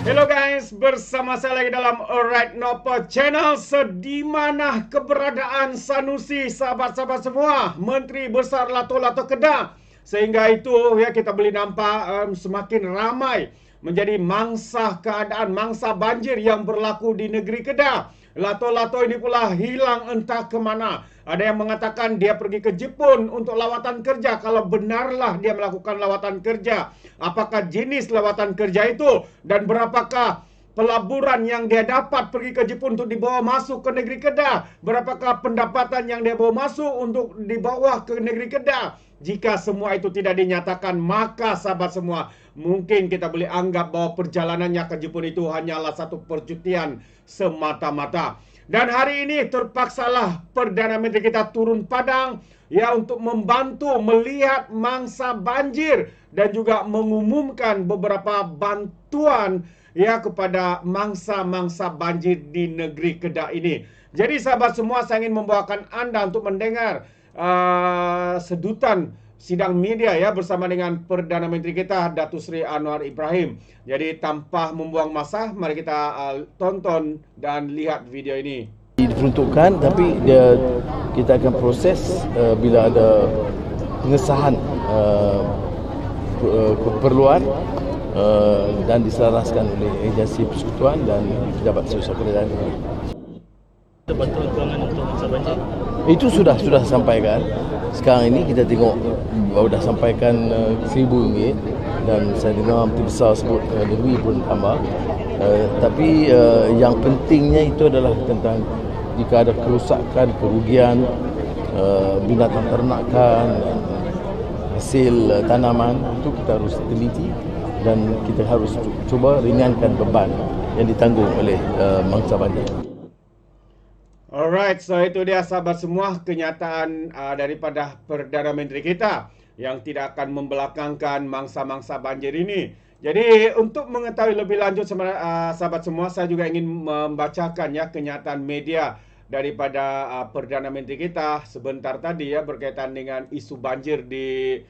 Hello guys, bersama saya lagi dalam Alright Nopo Channel. Sedimana keberadaan Sanusi, sahabat-sahabat semua, Menteri Besar Lato-Lato Kedah. Sehingga itu ya kita boleh nampak semakin ramai menjadi mangsa keadaan, mangsa banjir yang berlaku di negeri Kedah. Lato-Lato ini pula hilang entah ke mana. Ada yang mengatakan dia pergi ke Jepun untuk lawatan kerja. Kalau benarlah dia melakukan lawatan kerja, apakah jenis lawatan kerja itu dan berapakah pelaburan yang dia dapat pergi ke Jepun untuk dibawa masuk ke negeri Kedah? Berapakah pendapatan yang dia bawa masuk untuk dibawa ke negeri Kedah? Jika semua itu tidak dinyatakan, maka sahabat semua, mungkin kita boleh anggap bahwa perjalanannya ke Jepun itu hanyalah satu percutian semata-mata. Dan hari ini terpaksalah Perdana Menteri kita turun padang ya untuk membantu melihat mangsa banjir dan juga mengumumkan beberapa bantuan ya kepada mangsa-mangsa banjir di negeri Kedah ini. Jadi sahabat semua, saya ingin membawakan Anda untuk mendengar sedutan sidang media ya bersama dengan Perdana Menteri kita Datuk Seri Anwar Ibrahim. Jadi tanpa membuang masa, mari kita tonton dan lihat video ini. Diperuntukkan, tapi kita akan proses bila ada pengesahan keperluan dan diselaraskan oleh agensi persekutuan dan Pejabat Sosial Kerajaan. Bantuan kewangan untuk mangsa banjir Itu sudah sampaikan. Sekarang ini kita tengok baru dah sampaikan RM1,000 dan saya dengar Menteri Besar sebut lebih pun tambah. Tapi yang pentingnya itu adalah tentang jika ada kerusakan, kerugian binatang ternakan, hasil tanaman, itu kita harus teliti dan kita harus cuba ringankan beban yang ditanggung oleh mangsa banjir. Alright, so itu dia sahabat semua kenyataan daripada Perdana Menteri kita yang tidak akan membelakangkan mangsa-mangsa banjir ini. Jadi untuk mengetahui lebih lanjut sahabat semua, saya juga ingin membacakan ya kenyataan media daripada Perdana Menteri kita sebentar tadi ya berkaitan dengan isu banjir di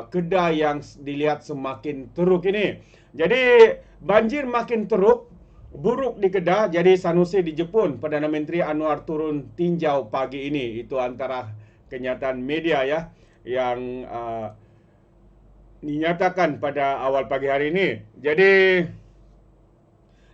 Kedah yang dilihat semakin teruk ini. Jadi banjir makin teruk, buruk di Kedah, jadi Sanusi di Jepun. Perdana Menteri Anwar turun tinjau pagi ini. Itu antara kenyataan media ya yang dinyatakan pada awal pagi hari ini. Jadi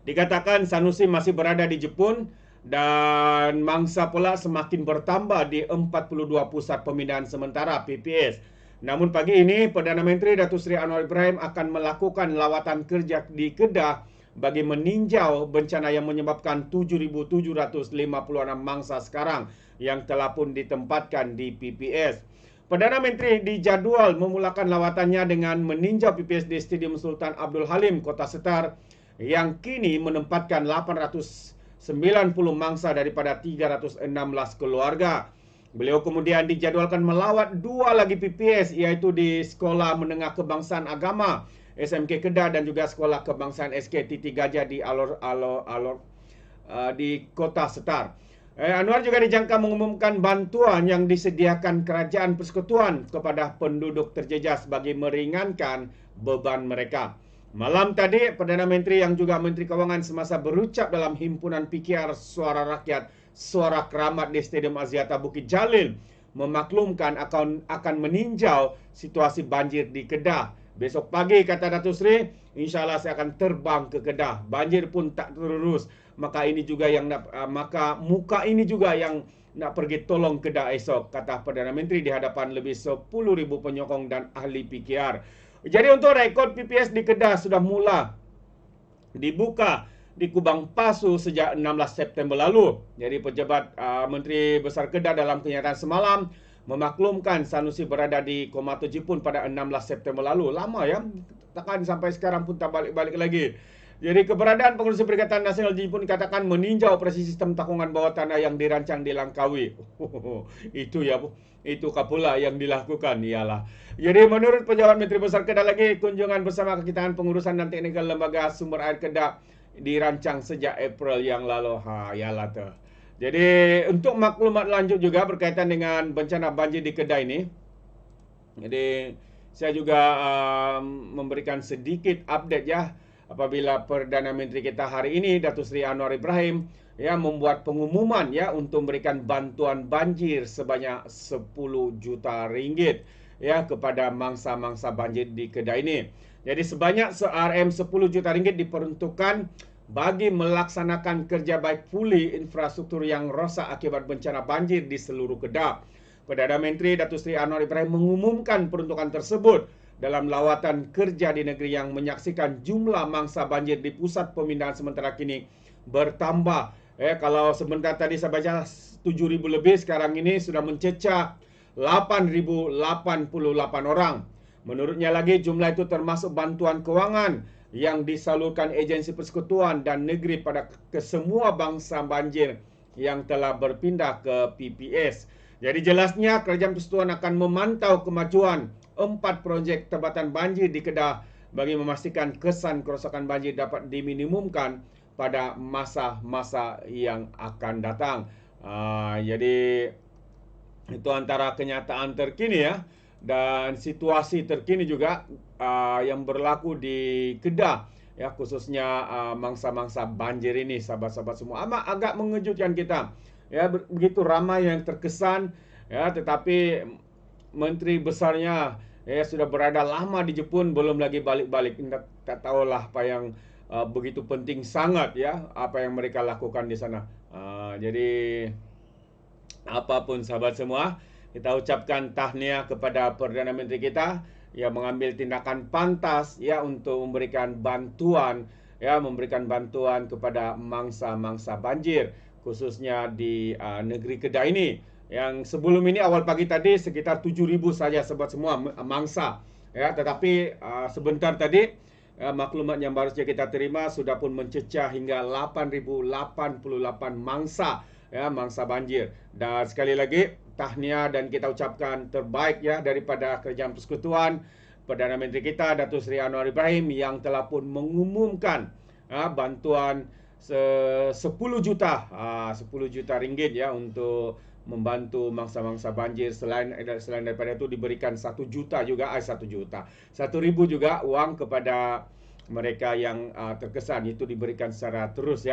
dikatakan Sanusi masih berada di Jepun dan mangsa pula semakin bertambah di 42 pusat pemindahan sementara PPS. Namun pagi ini Perdana Menteri Datuk Seri Anwar Ibrahim akan melakukan lawatan kerja di Kedah bagi meninjau bencana yang menyebabkan 7,756 mangsa sekarang yang telah pun ditempatkan di PPS. Perdana Menteri dijadual memulakan lawatannya dengan meninjau PPS di Stadium Sultan Abdul Halim, Kota Setar yang kini menempatkan 890 mangsa daripada 316 keluarga. Beliau kemudian dijadualkan melawat dua lagi PPS, iaitu di Sekolah Menengah Kebangsaan Agama SMK Kedah dan juga Sekolah Kebangsaan SK Titi Gajah di di Kota Setar. Anwar juga dijangka mengumumkan bantuan yang disediakan Kerajaan Persekutuan kepada penduduk terjejas bagi meringankan beban mereka. Malam tadi, Perdana Menteri yang juga Menteri Kewangan semasa berucap dalam himpunan PKR Suara Rakyat Suara Keramat di Stadium Aziata Bukit Jalil memaklumkan akan meninjau situasi banjir di Kedah. Besok pagi, kata Datuk Seri, insyaAllah saya akan terbang ke Kedah. Banjir pun tak terurus. Maka muka ini juga yang nak pergi tolong Kedah esok, kata Perdana Menteri di hadapan lebih 10,000 penyokong dan ahli PKR. Jadi untuk rekod PPS di Kedah sudah mula dibuka di Kubang Pasu sejak 16 September lalu. Jadi pejabat Menteri Besar Kedah dalam kenyataan semalam memaklumkan Sanusi berada di Komato Jepun pada 16 September lalu. Lama ya, takkan sampai sekarang pun tak balik-balik lagi. Jadi keberadaan Pengurusi Perikatan Nasional di Jepun dikatakan meninjau operasi sistem takungan bawah tanah yang dirancang di Langkawi. Itu pula yang dilakukan ialah. Jadi menurut pejabat Menteri Besar Kedah lagi, kunjungan bersama Kekitaan Pengurusan dan Teknikal Lembaga Sumber Air Kedah dirancang sejak April yang lalu. Ialah tu. Jadi untuk maklumat lanjut juga berkaitan dengan bencana banjir di Kedah ini. Jadi saya juga memberikan sedikit update ya apabila Perdana Menteri kita hari ini Datuk Seri Anwar Ibrahim membuat pengumuman untuk memberikan bantuan banjir sebanyak 10 juta ringgit kepada mangsa-mangsa banjir di Kedah ini. Jadi sebanyak RM 10 juta ringgit diperuntukkan bagi melaksanakan kerja baik pulih infrastruktur yang rosak akibat bencana banjir di seluruh Kedah. Perdana Menteri Datuk Seri Anwar Ibrahim mengumumkan peruntukan tersebut dalam lawatan kerja di negeri yang menyaksikan jumlah mangsa banjir di pusat pemindahan sementara kini bertambah. Kalau sebentar tadi saya baca 7,000 lebih, sekarang ini sudah mencecah 8,088 orang. Menurutnya lagi jumlah itu termasuk bantuan kewangan yang disalurkan Agensi Persekutuan dan Negeri pada kesemua bangsa banjir yang telah berpindah ke PPS. Jadi jelasnya Kerajaan Persekutuan akan memantau kemajuan 4 projek tempatan banjir di Kedah bagi memastikan kesan kerosakan banjir dapat diminimumkan pada masa-masa yang akan datang. Jadi itu antara kenyataan terkini dan situasi terkini juga yang berlaku di Kedah khususnya mangsa-mangsa banjir ini, sahabat-sahabat semua. Agak mengejutkan kita. Begitu ramai yang terkesan tetapi menteri besarnya sudah berada lama di Jepun, belum lagi balik-balik. Tak tahulah apa yang begitu penting sangat apa yang mereka lakukan di sana. Jadi apapun sahabat semua, kita ucapkan tahniah kepada Perdana Menteri kita yang mengambil tindakan pantas untuk memberikan bantuan kepada mangsa-mangsa banjir khususnya di negeri Kedah ini. Yang sebelum ini awal pagi tadi sekitar 7,000 saja sahabat semua mangsa. Tetapi sebentar tadi maklumat yang baru saja kita terima sudah pun mencecah hingga 8,088 mangsa mangsa banjir. Dan sekali lagi tahniah dan kita ucapkan terbaik daripada Kerajaan Persekutuan, Perdana Menteri kita Datuk Seri Anwar Ibrahim yang telah pun mengumumkan bantuan 10 juta ringgit untuk membantu mangsa-mangsa banjir. Selain daripada itu diberikan 1 juta juga 1,000 juga uang kepada mereka yang terkesan, itu diberikan secara terus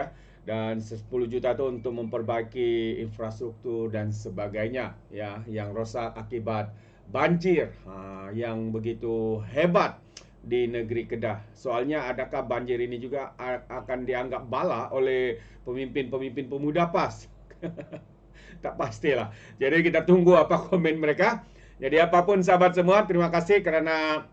dan 10 juta itu untuk memperbaiki infrastruktur dan sebagainya yang rosak akibat banjir yang begitu hebat di negeri Kedah. Soalnya adakah banjir ini juga akan dianggap bala oleh pemimpin-pemimpin pemuda PAS? Tak pastilah. Jadi kita tunggu apa komen mereka. Jadi apapun sahabat semua, terima kasih kerana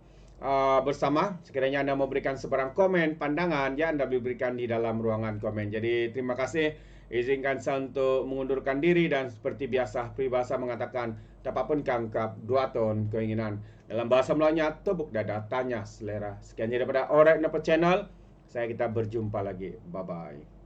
bersama. Sekiranya anda memberikan sebarang komen, pandangan, anda berikan di dalam ruangan komen. Jadi terima kasih. Izinkan saya untuk mengundurkan diri dan seperti biasa peribahasa mengatakan tapapun kangkap 2 ton keinginan. Dalam bahasa Melayunya, tepuk dada, tanya selera. Sekian daripada Alright Napa Channel. Kita berjumpa lagi. Bye-bye.